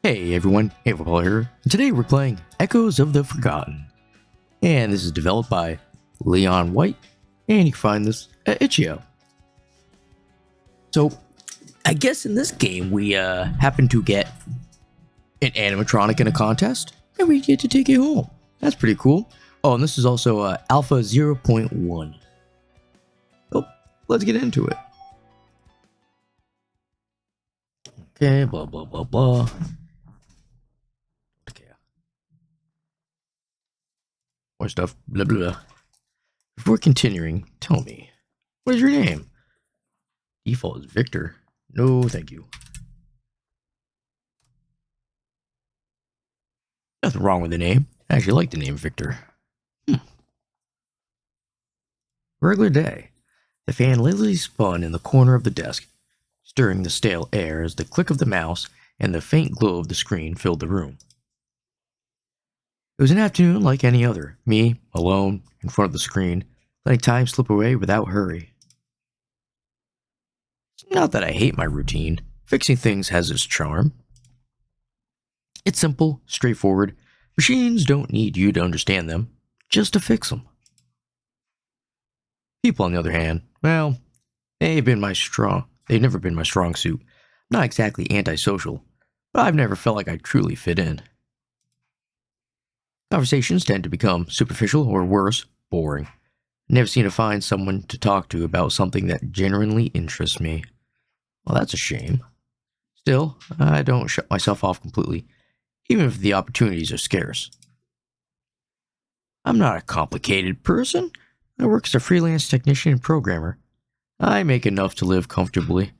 Hey everyone, hey Paul here, and today we're playing Echoes of the Forgotten. And this is developed by LeonWhite, and you can find this at itch.io. So, I guess in this game we happen to get an animatronic in a contest, and we get to take it home. That's pretty cool. Oh, and this is also Alpha 0.1. Oh, let's get into it. Okay, blah blah blah blah. Okay. More stuff, blah blah blah. Before continuing, tell me, what is your name? Default is Victor. No, thank you. Nothing wrong with the name. I actually like the name Victor. Regular day. The fan lazily spun in the corner of the desk, stirring the stale air as the click of the mouse and the faint glow of the screen filled the room. It was an afternoon like any other, me, alone, in front of the screen, letting time slip away without hurry. It's not that I hate my routine. Fixing things has its charm. It's simple, straightforward. Machines don't need you to understand them, just to fix them. People, on the other hand, well, they've never been my strong suit. Not exactly antisocial, but I've never felt like I truly fit in. Conversations tend to become superficial or worse, boring. Never seem to find someone to talk to about something that genuinely interests me. Well, that's a shame. Still, I don't shut myself off completely, even if the opportunities are scarce. I'm not a complicated person. I work as a freelance technician and programmer. I make enough to live comfortably.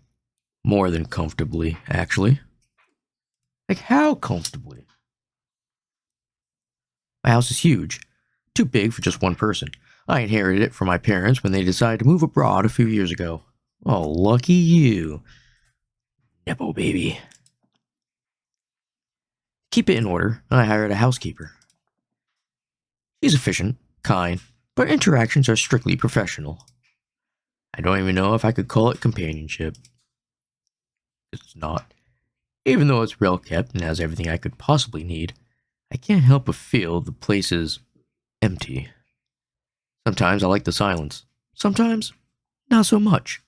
More than comfortably, actually. Like, how comfortably? My house is huge. Too big for just one person. I inherited it from my parents when they decided to move abroad a few years ago. Oh, lucky you. Nepo baby. Keep it in order, I hired a housekeeper. She's efficient, kind, but interactions are strictly professional. I don't even know if I could call it companionship. It's not. Even though it's well kept and has everything I could possibly need, I can't help but feel the place is empty. Sometimes I like the silence. Sometimes, not so much.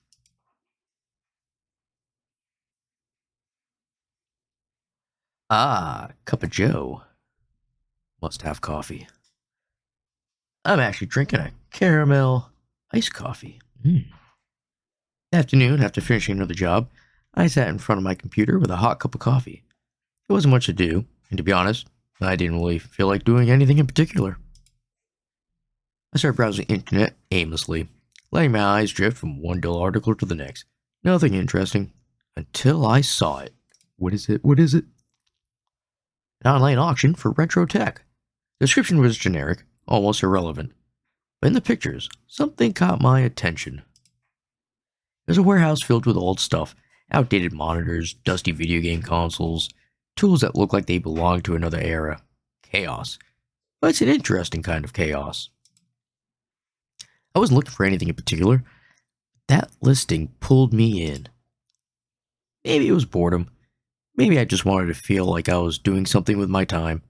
Ah, cup of joe. Must have coffee. I'm actually drinking a caramel iced coffee. Afternoon, after finishing another job, I sat in front of my computer with a hot cup of coffee. There wasn't much to do, and to be honest, I didn't really feel like doing anything in particular. I started browsing the internet aimlessly, letting my eyes drift from one dull article to the next. Nothing interesting, until I saw it. What is it? What is it? An online auction for retro tech. The description was generic, almost irrelevant. But in the pictures, something caught my attention. There's a warehouse filled with old stuff, outdated monitors, dusty video game consoles, tools that look like they belong to another era. Chaos. But it's an interesting kind of chaos. I wasn't looking for anything in particular. That listing pulled me in. Maybe it was boredom. Maybe I just wanted to feel like I was doing something with my time,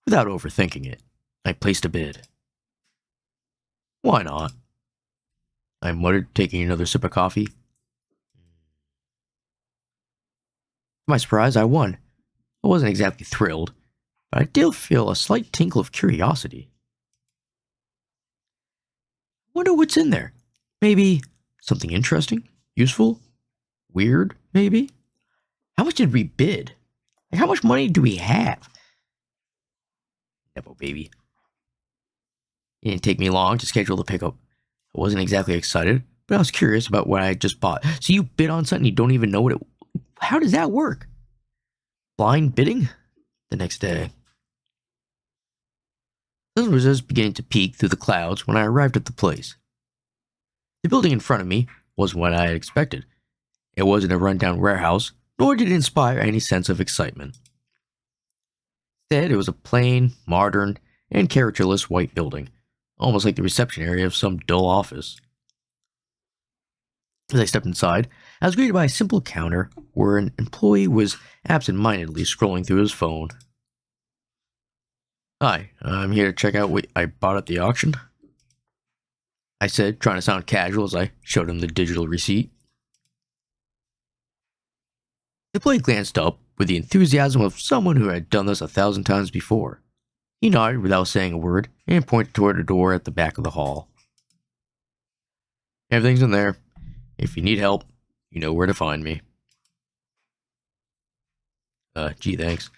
without overthinking it. I placed a bid. Why not? I muttered, taking another sip of coffee. To my surprise, I won. I wasn't exactly thrilled, but I did feel a slight tinkle of curiosity. Wonder what's in there. Maybe something interesting, useful, weird, maybe? How much did we bid? Like, how much money do we have? Nepo baby. It didn't take me long to schedule the pickup. I wasn't exactly excited, but I was curious about what I had just bought. So you bid on something you don't even know what it... How does that work? Blind bidding? The next day. The sun was just beginning to peek through the clouds when I arrived at the place. The building in front of me wasn't what I had expected. It wasn't a rundown warehouse, nor did it inspire any sense of excitement. Instead, it was a plain, modern, and characterless white building, almost like the reception area of some dull office. As I stepped inside, I was greeted by a simple counter where an employee was absent-mindedly scrolling through his phone. "Hi, I'm here to check out what I bought at the auction," I said, trying to sound casual as I showed him the digital receipt. The employee glanced up with the enthusiasm of someone who had done this 1,000 times before. He nodded without saying a word and pointed toward a door at the back of the hall. "Everything's in there. If you need help, you know where to find me." Gee, thanks.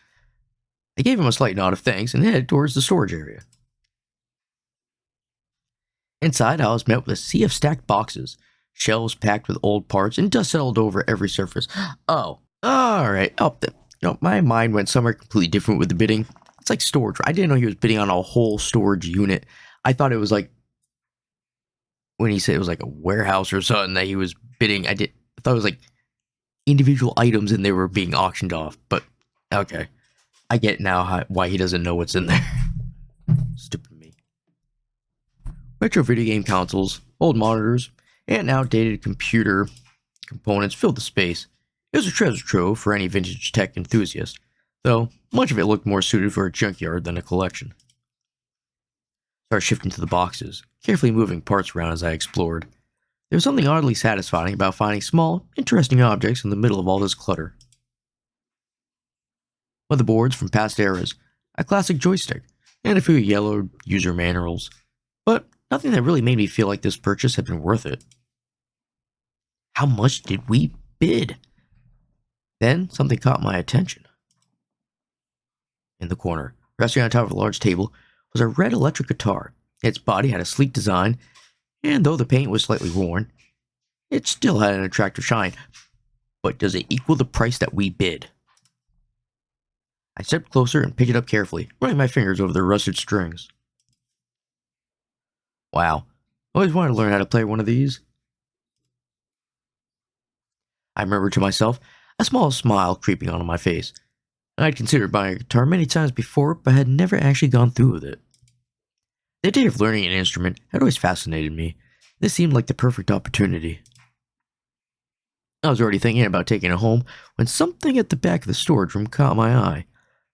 I gave him a slight nod of thanks and headed towards the storage area. Inside, I was met with a sea of stacked boxes, shelves packed with old parts, and dust settled over every surface. Oh, alright. My mind went somewhere completely different with the bidding. It's like storage. I didn't know he was bidding on a whole storage unit. I thought it was like, when he said it was like a warehouse or something that he was bidding, I thought it was like individual items and they were being auctioned off. But, okay. I get now why he doesn't know what's in there. Stupid me. Retro video game consoles, old monitors, and outdated computer components filled the space. It was a treasure trove for any vintage tech enthusiast, though much of it looked more suited for a junkyard than a collection. I started shifting to the boxes, carefully moving parts around as I explored. There was something oddly satisfying about finding small, interesting objects in the middle of all this clutter. Motherboards from past eras, a classic joystick, and a few yellowed user manuals, but nothing that really made me feel like this purchase had been worth it. How much did we bid? Then something caught my attention. In the corner, resting on top of a large table, was a red electric guitar. Its body had a sleek design, and though the paint was slightly worn, it still had an attractive shine. But does it equal the price that we bid? I stepped closer and picked it up carefully, running my fingers over the rusted strings. Wow, I always wanted to learn how to play one of these. I murmured to myself, a small smile creeping onto my face. I'd considered buying a guitar many times before, but had never actually gone through with it. The idea of learning an instrument had always fascinated me. This seemed like the perfect opportunity. I was already thinking about taking it home when something at the back of the storage room caught my eye.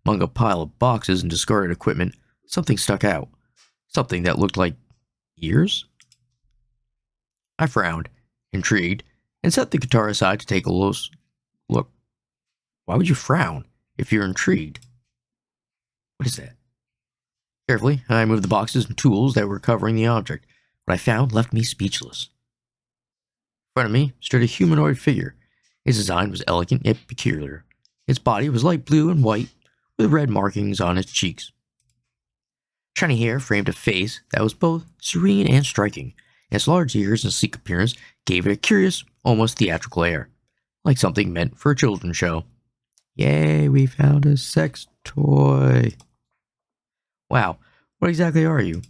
Among a pile of boxes and discarded equipment, something stuck out. Something that looked like ears? I frowned, intrigued, and set the guitar aside to take a close look. Why would you frown if you're intrigued? What is that? Carefully, I moved the boxes and tools that were covering the object. What I found left me speechless. In front of me stood a humanoid figure. Its design was elegant yet peculiar. Its body was light blue and white, with red markings on its cheeks. Shiny hair framed a face that was both serene and striking. Its large ears and sleek appearance gave it a curious, almost theatrical air, like something meant for a children's show. Yay, we found a sex toy. Wow, what exactly are you?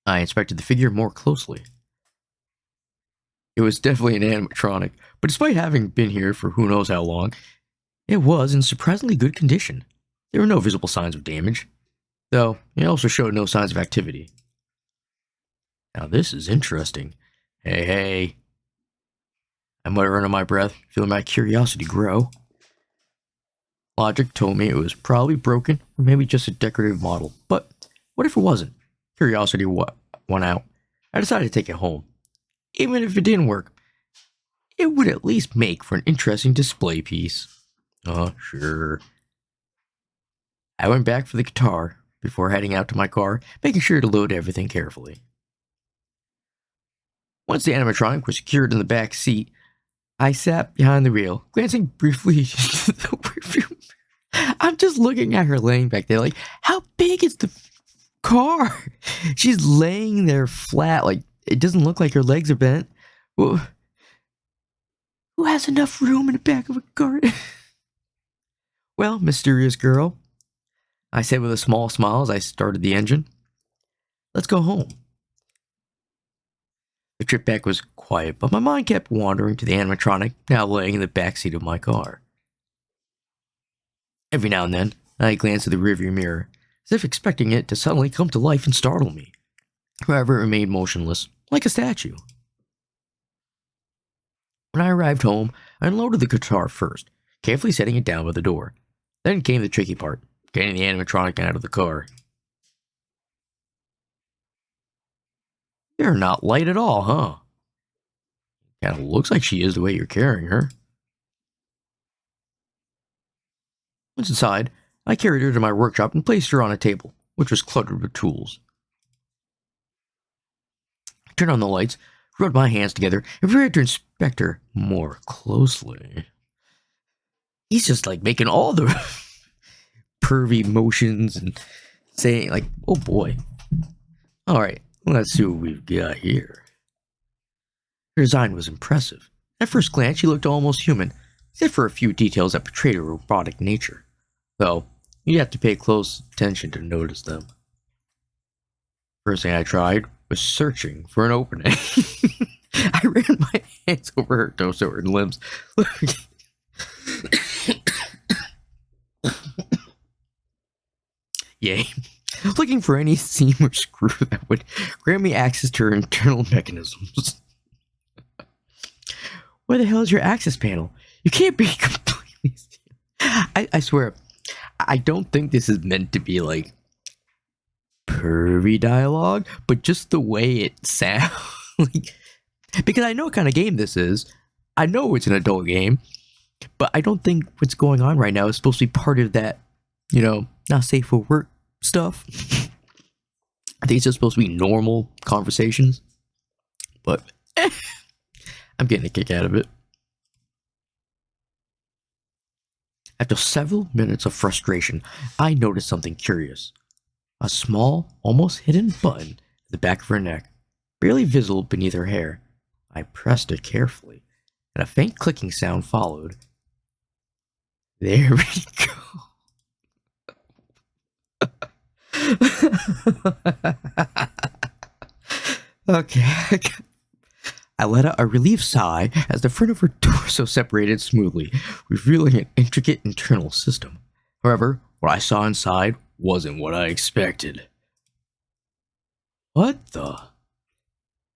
I inspected the figure more closely. It was definitely an animatronic, but despite having been here for who knows how long, it was in surprisingly good condition. There were no visible signs of damage, though it also showed no signs of activity. Now this is interesting. Hey. I muttered under my breath, feeling my curiosity grow. Logic told me it was probably broken, or maybe just a decorative model, but what if it wasn't? Curiosity won out. I decided to take it home. Even if it didn't work, it would at least make for an interesting display piece. Sure. I went back for the guitar before heading out to my car, making sure to load everything carefully. Once the animatronic was secured in the back seat, I sat behind the wheel, glancing briefly into the rearview mirror. I'm just looking at her laying back there like, how big is the car? She's laying there flat, like it doesn't look like her legs are bent. Who has enough room in the back of a car? Well, mysterious girl, I said with a small smile as I started the engine. Let's go home. The trip back was quiet, but my mind kept wandering to the animatronic now laying in the backseat of my car. Every now and then, I glanced at the rearview mirror, as if expecting it to suddenly come to life and startle me. However, it remained motionless, like a statue. When I arrived home, I unloaded the guitar first, carefully setting it down by the door. Then came the tricky part, getting the animatronic out of the car. You're not light at all, huh? Kinda looks like she is the way you're carrying her. Once inside, I carried her to my workshop and placed her on a table, which was cluttered with tools. I turned on the lights, rubbed my hands together, and prepared to inspect her more closely. He's just like making all the pervy motions and saying, like, oh boy. Alright, let's see what we've got here. Her design was impressive. At first glance, she looked almost human, except for a few details that portrayed her robotic nature. Though, you'd have to pay close attention to notice them. First thing I tried was searching for an opening. I ran my hands over her torso and limbs. Yay. Looking for any seam or screw that would grant me access to her internal mechanisms. Where the hell is your access panel? You can't be completely... I swear, I don't think this is meant to be like pervy dialogue, but just the way it sounds. Like, because I know what kind of game this is. I know it's an adult game, but I don't think what's going on right now is supposed to be part of that, not safe for work stuff. I think it's just supposed to be normal conversations, but I'm getting a kick out of it. After several minutes of frustration, I noticed something curious. A small, almost hidden button at the back of her neck, barely visible beneath her hair. I pressed it carefully, and a faint clicking sound followed. There we go. Okay. I let out a relieved sigh as the front of her torso separated smoothly, revealing an intricate internal system. However, what I saw inside wasn't what I expected. What the?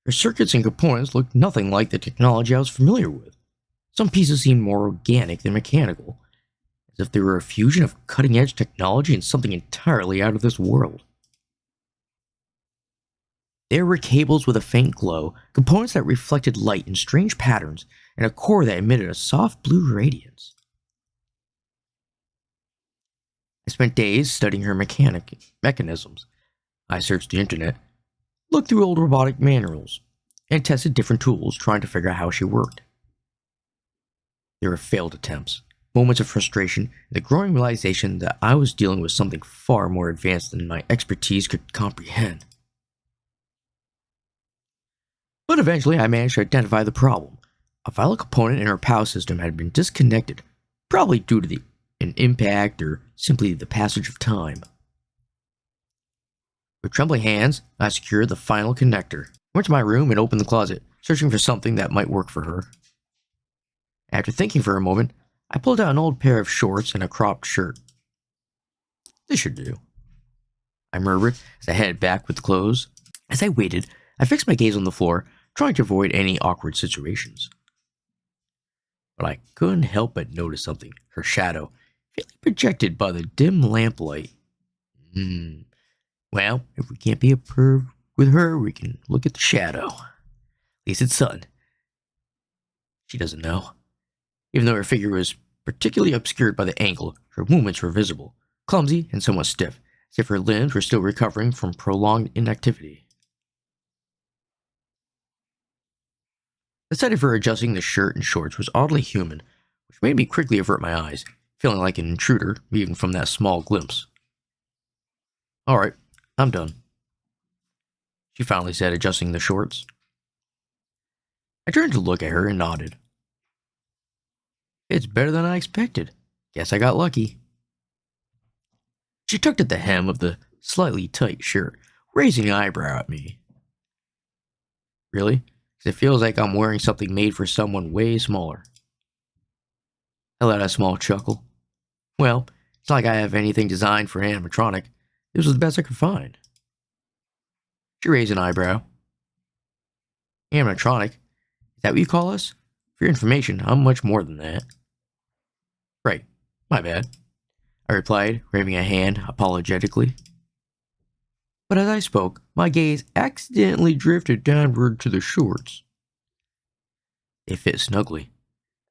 Her circuits and components looked nothing like the technology I was familiar with. Some pieces seemed more organic than mechanical, as if they were a fusion of cutting-edge technology and something entirely out of this world. There were cables with a faint glow, components that reflected light in strange patterns, and a core that emitted a soft blue radiance. I spent days studying her mechanisms. I searched the internet, looked through old robotic manuals, and tested different tools trying to figure out how she worked. There were failed attempts, moments of frustration, and the growing realization that I was dealing with something far more advanced than my expertise could comprehend. But eventually I managed to identify the problem. A vital component in her power system had been disconnected, probably due to an impact or simply the passage of time. With trembling hands, I secured the final connector, went to my room and opened the closet, searching for something that might work for her. After thinking for a moment, I pulled out an old pair of shorts and a cropped shirt. This should do, I murmured as I headed back with the clothes. As I waited, I fixed my gaze on the floor, trying to avoid any awkward situations. But I couldn't help but notice something, her shadow, faintly projected by the dim lamplight. Well, if we can't be a perv with her, we can look at the shadow. At least it's sun. She doesn't know. Even though her figure was particularly obscured by the angle, her movements were visible, clumsy and somewhat stiff, as if her limbs were still recovering from prolonged inactivity. The sight of her adjusting the shirt and shorts was oddly human, which made me quickly avert my eyes, feeling like an intruder even from that small glimpse. Alright, I'm done, she finally said, adjusting the shorts. I turned to look at her and nodded. It's better than I expected. Guess I got lucky. She tugged at the hem of the slightly tight shirt, raising an eyebrow at me. Really? Because it feels like I'm wearing something made for someone way smaller. I let out a small chuckle. Well, it's not like I have anything designed for an animatronic. This was the best I could find. She raised an eyebrow. Animatronic? Is that what you call us? For your information, I'm much more than that. Right. My bad, I replied, waving a hand apologetically. But as I spoke, my gaze accidentally drifted downward to the shorts. They fit snugly,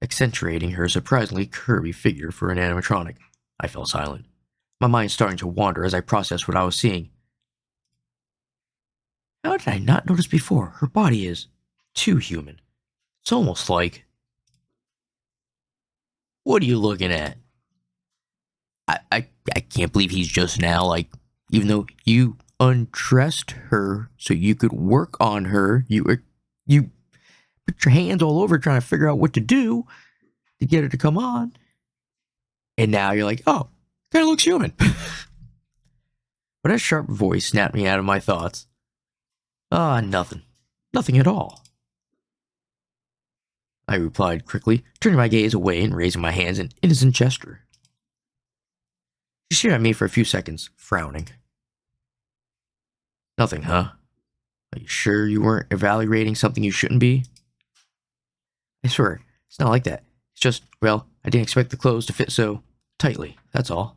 accentuating her surprisingly curvy figure for an animatronic. I fell silent, my mind starting to wander as I processed what I was seeing. How did I not notice before? Her body is too human. It's almost like... What are you looking at? I can't believe he's just now, like, even though you undressed her so you could work on her, you put your hands all over trying to figure out what to do to get her to come on. And now you're like, oh, kind of looks human. But a sharp voice snapped me out of my thoughts. Nothing. Nothing at all, I replied quickly, turning my gaze away and raising my hands in innocent gesture. She stared at me for a few seconds, frowning. Nothing, huh? Are you sure you weren't evaluating something you shouldn't be? I swear, it's not like that. It's just, well, I didn't expect the clothes to fit so tightly, that's all.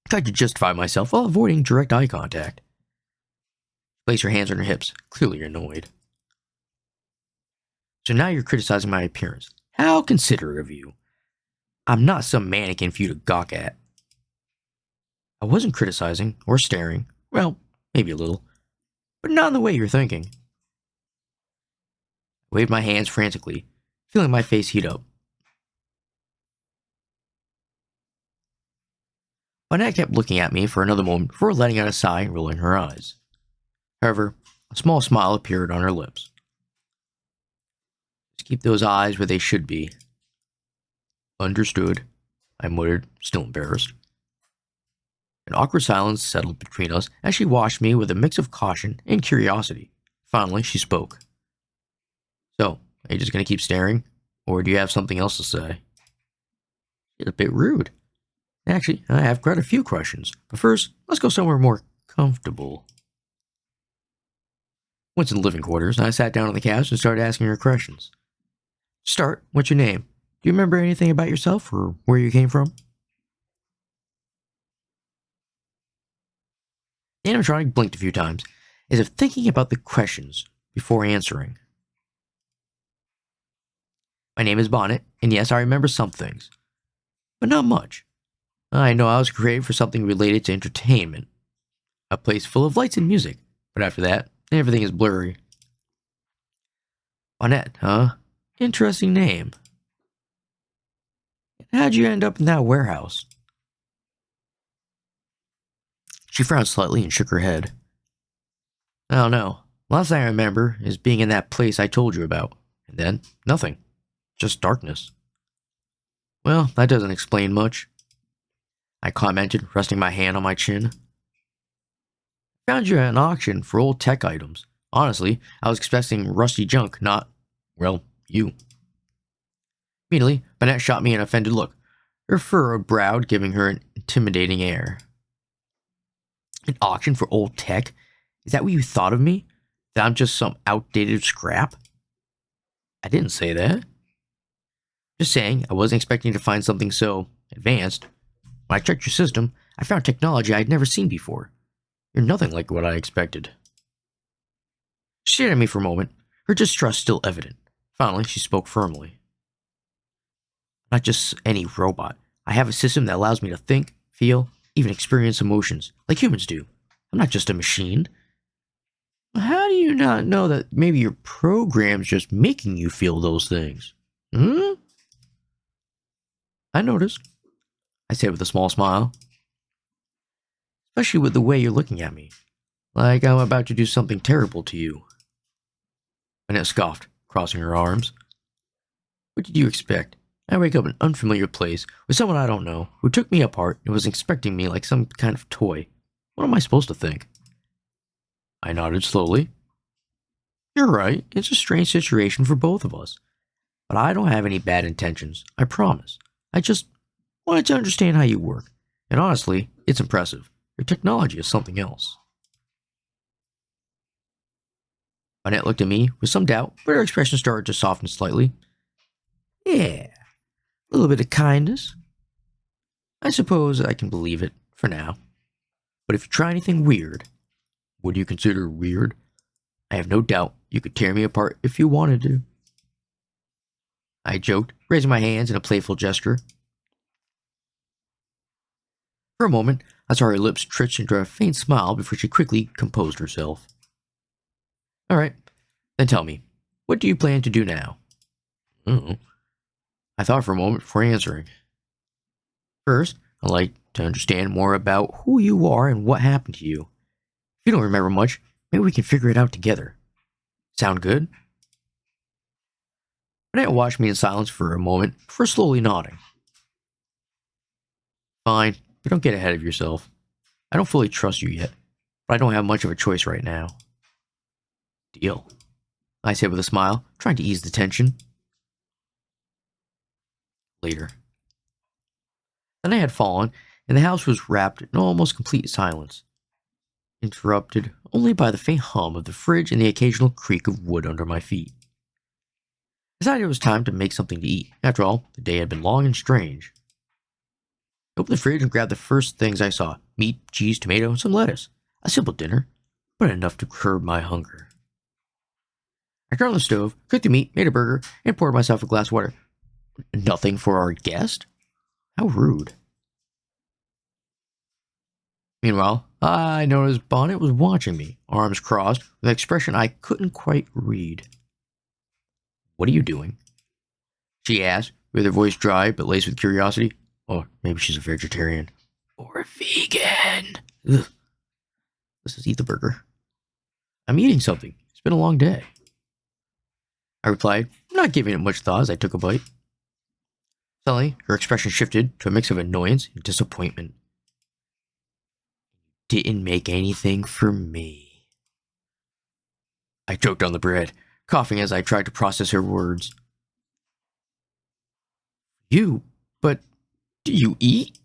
I tried to justify myself while avoiding direct eye contact. She placed her hands on her hips, clearly annoyed. So now you're criticizing my appearance. How considerate of you. I'm not some mannequin for you to gawk at. I wasn't criticizing or staring. Well, maybe a little. But not in the way you're thinking. I waved my hands frantically, feeling my face heat up. Bonette kept looking at me for another moment before letting out a sigh and rolling her eyes. However, a small smile appeared on her lips. Just keep those eyes where they should be. Understood, I muttered, still embarrassed. An awkward silence settled between us as she watched me with a mix of caution and curiosity. Finally, she spoke. So, are you just going to keep staring? Or do you have something else to say? It's a bit rude. Actually, I have quite a few questions. But first, let's go somewhere more comfortable. Once in the living quarters, I sat down on the couch and started asking her questions. Start, what's your name? Do you remember anything about yourself or where you came from? The animatronic blinked a few times, as if thinking about the questions before answering. My name is Bonette, and yes, I remember some things, but not much. I know I was created for something related to entertainment, a place full of lights and music, but after that, everything is blurry. Bonette, huh? Interesting name. How'd you end up in that warehouse? She frowned slightly and shook her head. I don't know. Last thing I remember is being in that place I told you about. And then, nothing. Just darkness. Well, that doesn't explain much, I commented, resting my hand on my chin. Found you at an auction for old tech items. Honestly, I was expecting rusty junk, not, well, you. Immediately, Bonette shot me an offended look, her furrowed brow giving her an intimidating air. An auction for old tech? Is that what you thought of me? That I'm just some outdated scrap? I didn't say that. Just saying, I wasn't expecting to find something so advanced. When I checked your system, I found technology I had never seen before. You're nothing like what I expected. She stared at me for a moment, her distrust still evident. Finally, she spoke firmly. I'm not just any robot. I have a system that allows me to think, feel, even experience emotions, like humans do. I'm not just a machine. How do you not know that maybe your program's just making you feel those things? I noticed, I said with a small smile. Especially with the way you're looking at me. Like I'm about to do something terrible to you. Annette scoffed, crossing her arms. What did you expect? I wake up in an unfamiliar place with someone I don't know who took me apart and was expecting me like some kind of toy. What am I supposed to think? I nodded slowly. You're right, it's a strange situation for both of us. But I don't have any bad intentions, I promise. I just wanted to understand how you work. And honestly, it's impressive. Your technology is something else. Bonette looked at me with some doubt, but her expression started to soften slightly. Yeah, a little bit of kindness. I suppose I can believe it, for now. But if you try anything weird, what do you consider weird? I have no doubt you could tear me apart if you wanted to. I joked, raising my hands in a playful gesture. For a moment, I saw her lips twitch into a faint smile before she quickly composed herself. All right, then tell me, what do you plan to do now? Oh. I thought for a moment before answering. First, I'd like to understand more about who you are and what happened to you. If you don't remember much, maybe we can figure it out together. Sound good? Annette watched me in silence for a moment before slowly nodding. Fine, but don't get ahead of yourself. I don't fully trust you yet, but I don't have much of a choice right now. Deal, I said with a smile, trying to ease the tension. Later. The night had fallen, and the house was wrapped in almost complete silence, interrupted only by the faint hum of the fridge and the occasional creak of wood under my feet. I decided it was time to make something to eat. After all, the day had been long and strange. I opened the fridge and grabbed the first things I saw: meat, cheese, tomato, and some lettuce. A simple dinner, but enough to curb my hunger. I turned on the stove, cooked the meat, made a burger, and poured myself a glass of water. Nothing for our guest? How rude. Meanwhile, I noticed Bonnet was watching me, arms crossed, with an expression I couldn't quite read. What are you doing? She asked, with her voice dry but laced with curiosity. Or maybe she's a vegetarian. Or a vegan. Ugh. Let's just eat the burger. I'm eating something. It's been a long day. I replied, not giving it much thought as I took a bite. Suddenly, her expression shifted to a mix of annoyance and disappointment. Didn't make anything for me. I choked on the bread, coughing as I tried to process her words. You? But do you eat?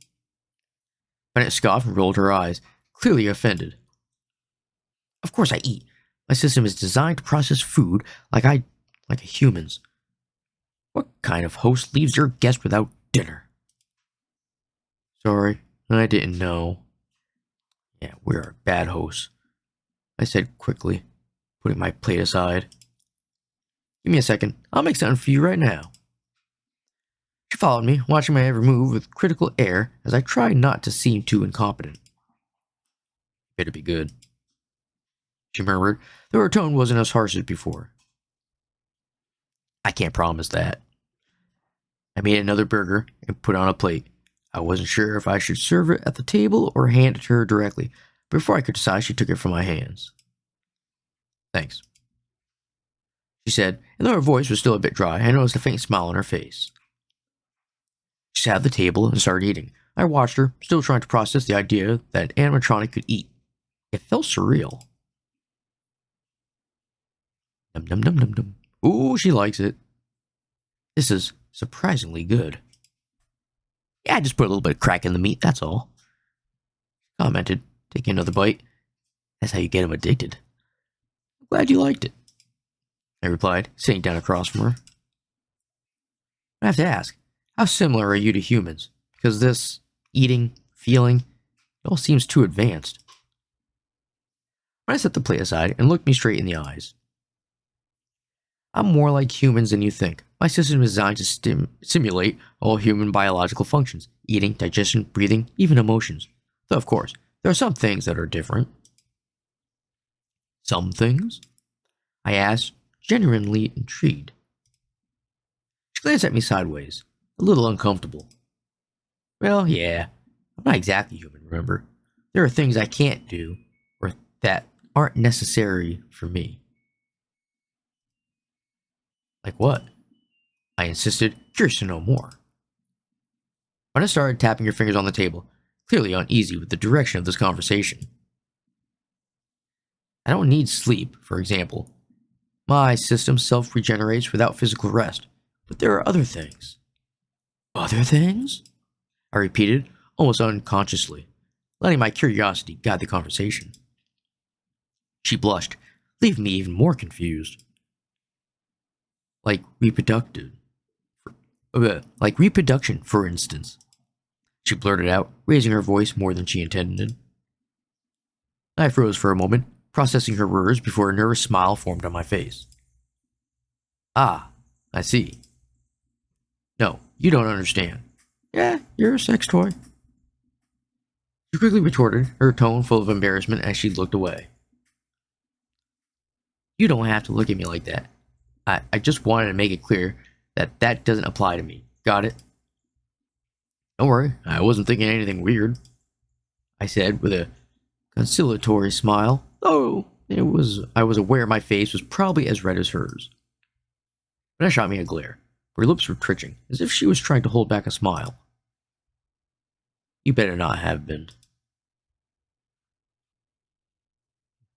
Bennett scoffed and rolled her eyes, clearly offended. Of course I eat. My system is designed to process food like a human's. What kind of host leaves your guest without dinner? Sorry, I didn't know. Yeah, we're bad hosts, I said quickly, putting my plate aside. Give me a second. I'll make something for you right now. She followed me, watching my every move with critical air as I tried not to seem too incompetent. Better be good, she murmured, though her tone wasn't as harsh as before. I can't promise that. I made another burger and put it on a plate. I wasn't sure if I should serve it at the table or hand it to her directly. Before I could decide, she took it from my hands. Thanks, she said, and though her voice was still a bit dry, I noticed a faint smile on her face. She sat at the table and started eating. I watched her, still trying to process the idea that an animatronic could eat. It felt surreal. Num num num num num. Ooh, she likes it. This is surprisingly good. Yeah, I just put a little bit of crack in the meat, that's all. She commented, taking another bite. That's how you get him addicted. I'm glad you liked it, I replied, sitting down across from her. I have to ask, how similar are you to humans? Because this eating, feeling, it all seems too advanced. I set the plate aside and looked me straight in the eyes. I'm more like humans than you think. My system is designed to simulate all human biological functions: eating, digestion, breathing, even emotions. Though, of course, there are some things that are different. Some things? I asked, genuinely intrigued. She glanced at me sideways, a little uncomfortable. Well, yeah, I'm not exactly human, remember? There are things I can't do, or that aren't necessary for me. Like what? I insisted, curious to know more. Rhonda started tapping her fingers on the table, clearly uneasy with the direction of this conversation. I don't need sleep, for example. My system self-regenerates without physical rest, but there are other things. Other things? I repeated, almost unconsciously, letting my curiosity guide the conversation. She blushed, leaving me even more confused. Like reproduction, for instance. She blurted out, raising her voice more than she intended. I froze for a moment, processing her words before a nervous smile formed on my face. Ah, I see. No, you don't understand. Yeah, you're a sex toy. She quickly retorted, her tone full of embarrassment as she looked away. You don't have to look at me like that. I just wanted to make it clear that that doesn't apply to me. Got it? Don't worry, I wasn't thinking anything weird, I said with a conciliatory smile, though I was aware my face was probably as red as hers. Bonette shot me a glare. Her lips were twitching, as if she was trying to hold back a smile. You better not have been.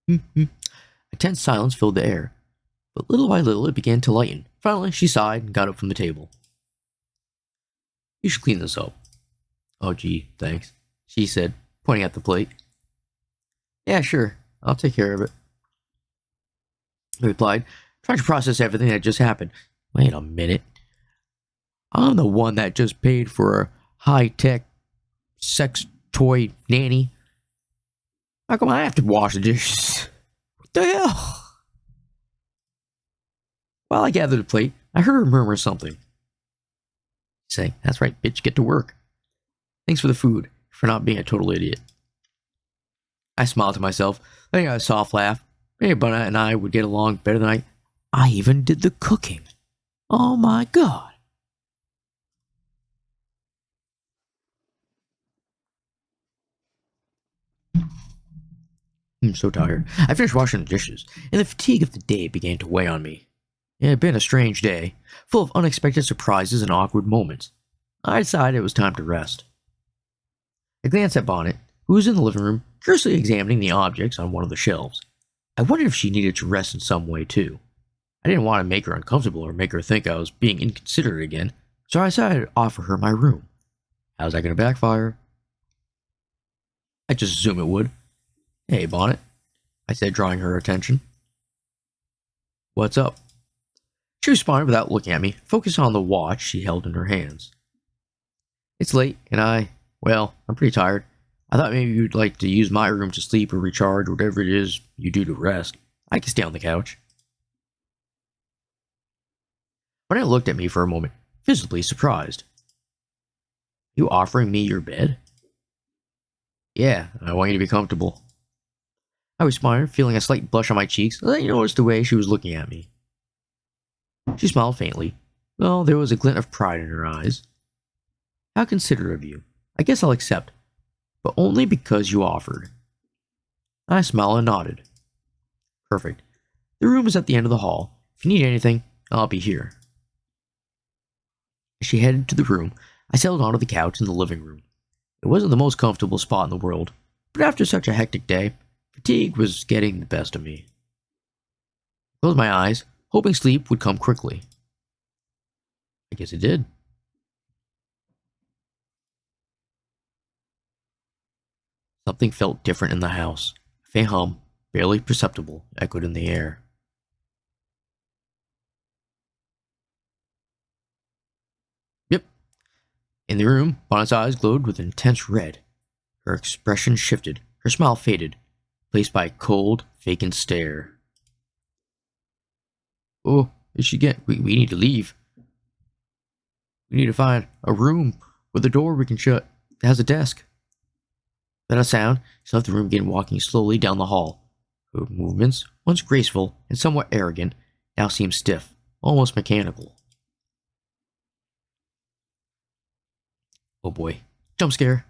A tense silence filled the air, but little by little it began to lighten. Finally, she sighed and got up from the table. You should clean this up. Oh, gee, thanks, she said, pointing at the plate. Yeah, sure, I'll take care of it, I replied, trying to process everything that just happened. Wait a minute. I'm the one that just paid for a high-tech sex toy nanny. How come I have to wash the dishes? What the hell? While I gathered the plate, I heard her murmur something. Say, that's right, bitch, get to work. Thanks for the food, for not being a total idiot. I smiled to myself, letting out a soft laugh. Maybe Bonette and I would get along better than I even did the cooking. Oh my god. I'm so tired. I finished washing the dishes, and the fatigue of the day began to weigh on me. It had been a strange day, full of unexpected surprises and awkward moments. I decided it was time to rest. I glanced at Bonette, who was in the living room, curiously examining the objects on one of the shelves. I wondered if she needed to rest in some way, too. I didn't want to make her uncomfortable or make her think I was being inconsiderate again, so I decided to offer her my room. How's that going to backfire? I just assumed it would. Hey, Bonette, I said, drawing her attention. What's up? She responded without looking at me, focusing on the watch she held in her hands. It's late, and I'm pretty tired. I thought maybe you'd like to use my room to sleep or recharge, or whatever it is you do to rest. I can stay on the couch. Bonette looked at me for a moment, visibly surprised. You offering me your bed? Yeah, I want you to be comfortable. I responded, feeling a slight blush on my cheeks, and then noticed the way she was looking at me. She smiled faintly, though there was a glint of pride in her eyes. How considerate of you. I guess I'll accept, but only because you offered. I smiled and nodded. Perfect. The room is at the end of the hall. If you need anything, I'll be here. As she headed to the room, I settled onto the couch in the living room. It wasn't the most comfortable spot in the world, but after such a hectic day, fatigue was getting the best of me. I closed my eyes, hoping sleep would come quickly. I guess it did. Something felt different in the house. A faint hum, barely perceptible, echoed in the air. Yep. In the room, Bonnet's eyes glowed with intense red. Her expression shifted, her smile faded, replaced by a cold, vacant stare. Oh, is she get? We need to leave. We need to find a room with a door we can shut that has a desk. Without a sound, she left the room again, walking slowly down the hall. Her movements, once graceful and somewhat arrogant, now seemed stiff, almost mechanical. Oh boy. Jump scare.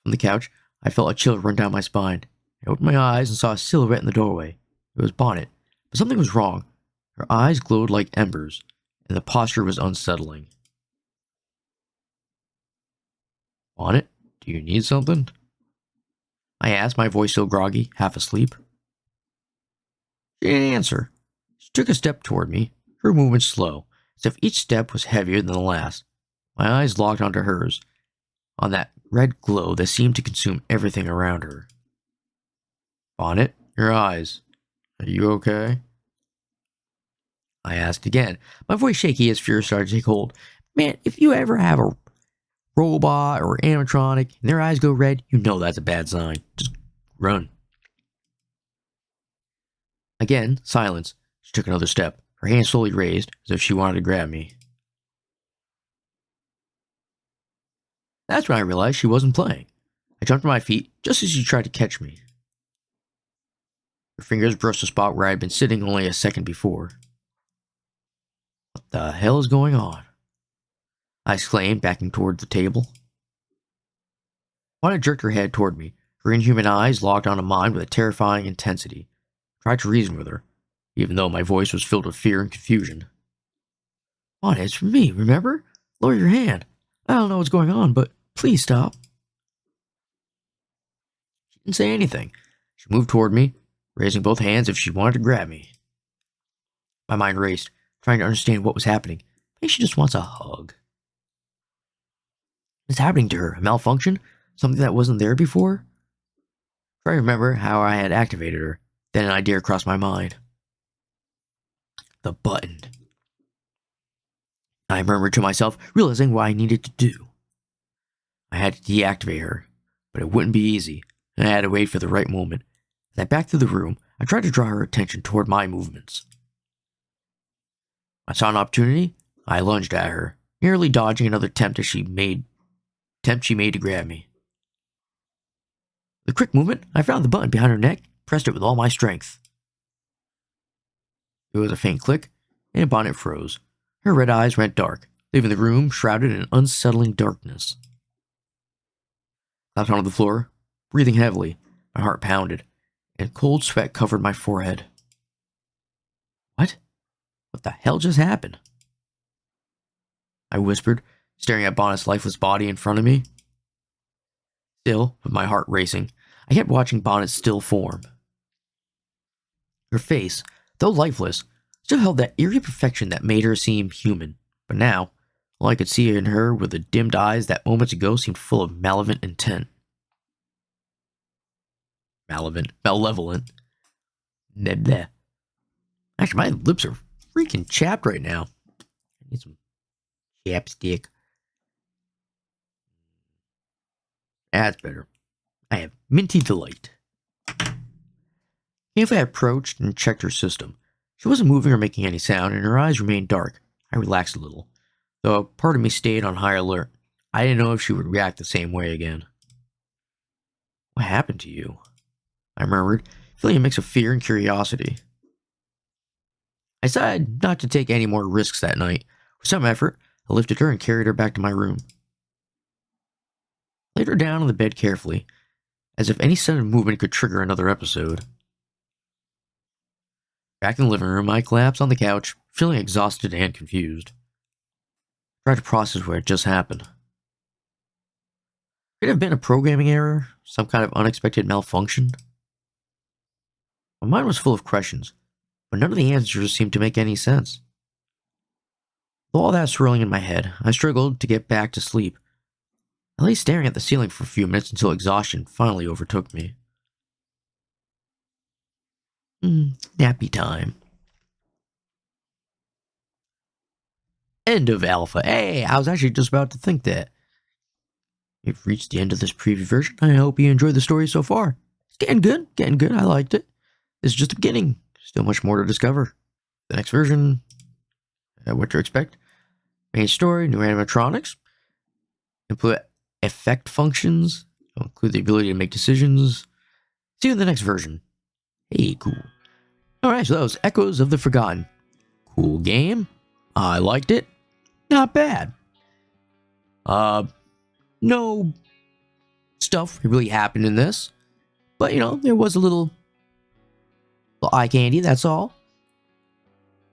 From the couch, I felt a chill run down my spine. I opened my eyes and saw a silhouette in the doorway. It was Bonette, but something was wrong. Her eyes glowed like embers, and the posture was unsettling. Bonette, do you need something? I asked, my voice still groggy, half asleep. She didn't answer. She took a step toward me, her movement slow, as if each step was heavier than the last. My eyes locked onto hers, on that red glow that seemed to consume everything around her. Bonette, your eyes. Are you okay? I asked again, my voice shaky as fear started to take hold. Man, if you ever have a robot or animatronic and their eyes go red, you know that's a bad sign. Just run. Again, silence. She took another step, her hand slowly raised, as if she wanted to grab me. That's when I realized she wasn't playing. I jumped to my feet just as she tried to catch me. Her fingers brushed the spot where I had been sitting only a second before. What the hell is going on? I exclaimed, backing toward the table. Bonette jerked her head toward me, her inhuman eyes locked onto mine with a terrifying intensity. I tried to reason with her, even though my voice was filled with fear and confusion. Bonette, it's for me, remember? Lower your hand. I don't know what's going on, but please stop. She didn't say anything. She moved toward me, raising both hands as if she wanted to grab me. My mind raced, trying to understand what was happening. Maybe she just wants a hug. What's happening to her? A malfunction? Something that wasn't there before? Try to remember how I had activated her. Then an idea crossed my mind. The button. I murmured to myself, realizing what I needed to do. I had to deactivate her, but it wouldn't be easy, and I had to wait for the right moment. As I backed through the room, I tried to draw her attention toward my movements. I saw an opportunity. I lunged at her, nearly dodging another attempt she made to grab me. With a quick movement, I found the button behind her neck, pressed it with all my strength. There was a faint click, and Bonette froze. Her red eyes went dark, leaving the room shrouded in unsettling darkness. I sat on the floor, breathing heavily. My heart pounded, and cold sweat covered my forehead. What? What the hell just happened? I whispered, staring at Bonnet's lifeless body in front of me. Still, with my heart racing, I kept watching Bonnet's still form. Her face, though lifeless, still held that eerie perfection that made her seem human. But now, all I could see in her were the dimmed eyes that moments ago seemed full of malevolent intent. Malevolent. Bleh, bleh. Actually, my lips are freaking chapped right now. I need some chapstick. That's better. I have minty delight. Carefully I approached and checked her system. She wasn't moving or making any sound, and her eyes remained dark. I relaxed a little, though a part of me stayed on high alert. I didn't know if she would react the same way again. What happened to you? I murmured, feeling a mix of fear and curiosity. I decided not to take any more risks that night. With some effort, I lifted her and carried her back to my room. I laid her down on the bed carefully, as if any sudden movement could trigger another episode. Back in the living room, I collapsed on the couch, feeling exhausted and confused. I tried to process what had just happened. Could it have been a programming error? Some kind of unexpected malfunction? My mind was full of questions, but none of the answers seemed to make any sense. With all that swirling in my head, I struggled to get back to sleep. I lay staring at the ceiling for a few minutes until exhaustion finally overtook me. Nappy time. End of alpha. Hey, I was actually just about to think that. We've reached the end of this preview version. I hope you enjoyed the story so far. It's getting good. I liked it. This is just the beginning. Still much more to discover. The next version, what to expect. Main story, new animatronics. Input effect functions. Include the ability to make decisions. See you in the next version. Hey, cool. Alright, so that was Echoes of the Forgotten. Cool game. I liked it. Not bad. No stuff really happened in this. But, there was a little eye candy, that's all.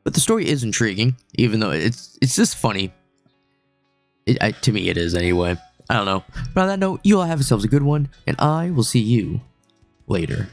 But the story is intriguing, even though it's just funny. To me, it is anyway. I don't know. But on that note, you all have yourselves a good one, and I will see you later.